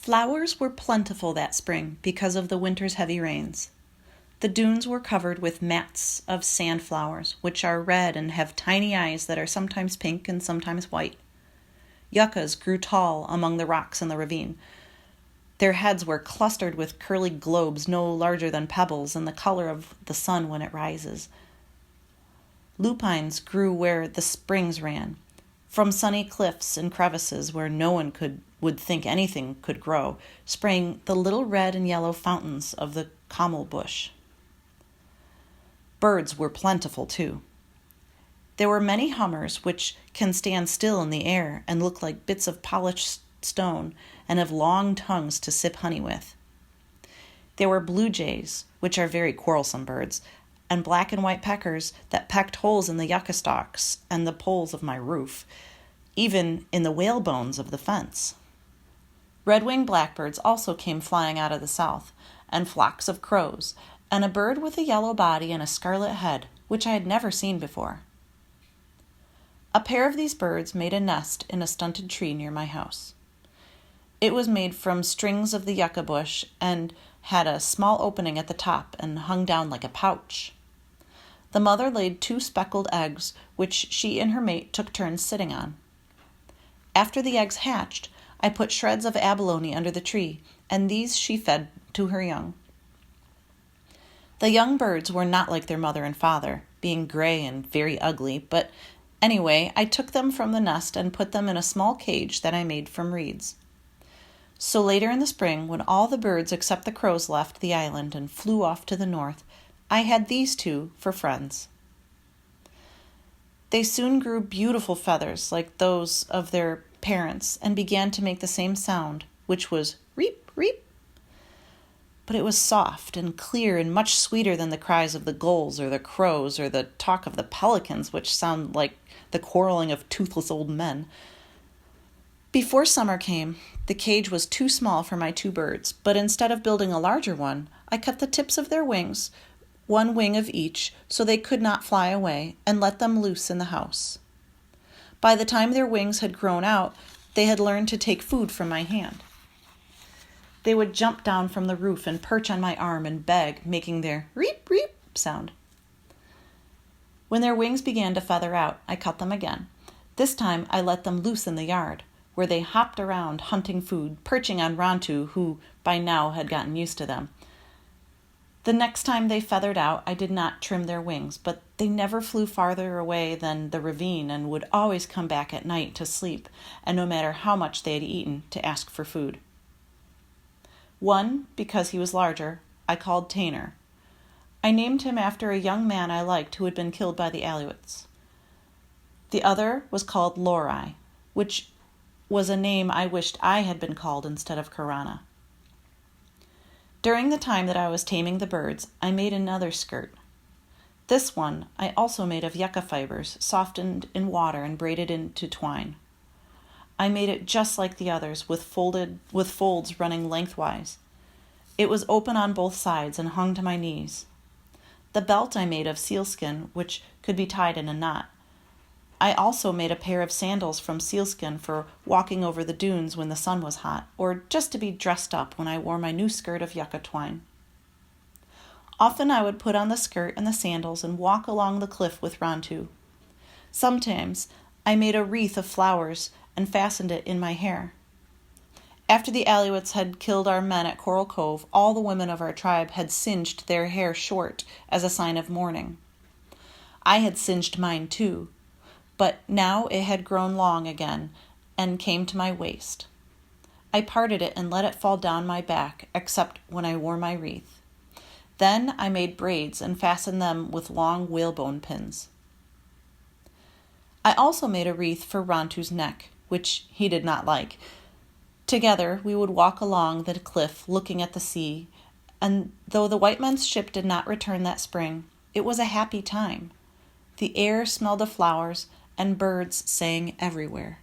Flowers were plentiful that spring because of the winter's heavy rains. The dunes were covered with mats of sandflowers, which are red and have tiny eyes that are sometimes pink and sometimes white. Yuccas grew tall among the rocks in the ravine. Their heads were clustered with curly globes no larger than pebbles and the color of the sun when it rises. Lupines grew where the springs ran. From sunny cliffs and crevices where no one would think anything could grow, sprang the little red and yellow fountains of the commel bush. Birds were plentiful, too. There were many hummers which can stand still in the air and look like bits of polished stone and have long tongues to sip honey with. There were blue jays, which are very quarrelsome birds, and black and white peckers that pecked holes in the yucca stalks and the poles of my roof, even in the whalebones of the fence. Red-winged blackbirds also came flying out of the south, and flocks of crows, and a bird with a yellow body and a scarlet head, which I had never seen before. A pair of these birds made a nest in a stunted tree near my house. It was made from strings of the yucca bush and had a small opening at the top and hung down like a pouch. The mother laid 2 speckled eggs, which she and her mate took turns sitting on. After the eggs hatched, I put shreds of abalone under the tree, and these she fed to her young. The young birds were not like their mother and father, being gray and very ugly, but anyway, I took them from the nest and put them in a small cage that I made from reeds. So later in the spring, when all the birds except the crows left the island and flew off to the north, I had these 2 for friends. They soon grew beautiful feathers like those of their parents and began to make the same sound, which was reep, reep. But it was soft and clear and much sweeter than the cries of the gulls or the crows or the talk of the pelicans, which sound like the quarreling of toothless old men. Before summer came, the cage was too small for my 2 birds, but instead of building a larger one, I cut the tips of their wings, 1 wing of each, so they could not fly away, and let them loose in the house. By the time their wings had grown out, they had learned to take food from my hand. They would jump down from the roof and perch on my arm and beg, making their reep, reep sound. When their wings began to feather out, I cut them again. This time I let them loose in the yard, where they hopped around hunting food, perching on Rontu, who by now had gotten used to them. The next time they feathered out, I did not trim their wings, but they never flew farther away than the ravine and would always come back at night to sleep, and no matter how much they had eaten, to ask for food. One, because he was larger, I called Tainer. I named him after a young man I liked who had been killed by the Alouettes. The other was called Lori, which was a name I wished I had been called instead of Karana. During the time that I was taming the birds, I made another skirt. This one I also made of yucca fibers, softened in water and braided into twine. I made it just like the others, with folds running lengthwise. It was open on both sides and hung to my knees. The belt I made of sealskin, which could be tied in a knot. I also made a pair of sandals from sealskin for walking over the dunes when the sun was hot, or just to be dressed up when I wore my new skirt of yucca twine. Often I would put on the skirt and the sandals and walk along the cliff with Rontu. Sometimes I made a wreath of flowers and fastened it in my hair. After the Alouettes had killed our men at Coral Cove, all the women of our tribe had singed their hair short as a sign of mourning. I had singed mine too, but now it had grown long again and came to my waist. I parted it and let it fall down my back, except when I wore my wreath. Then I made braids and fastened them with long whalebone pins. I also made a wreath for Rontu's neck, which he did not like. Together we would walk along the cliff looking at the sea, and though the white men's ship did not return that spring, it was a happy time. The air smelled of flowers, and birds sang everywhere.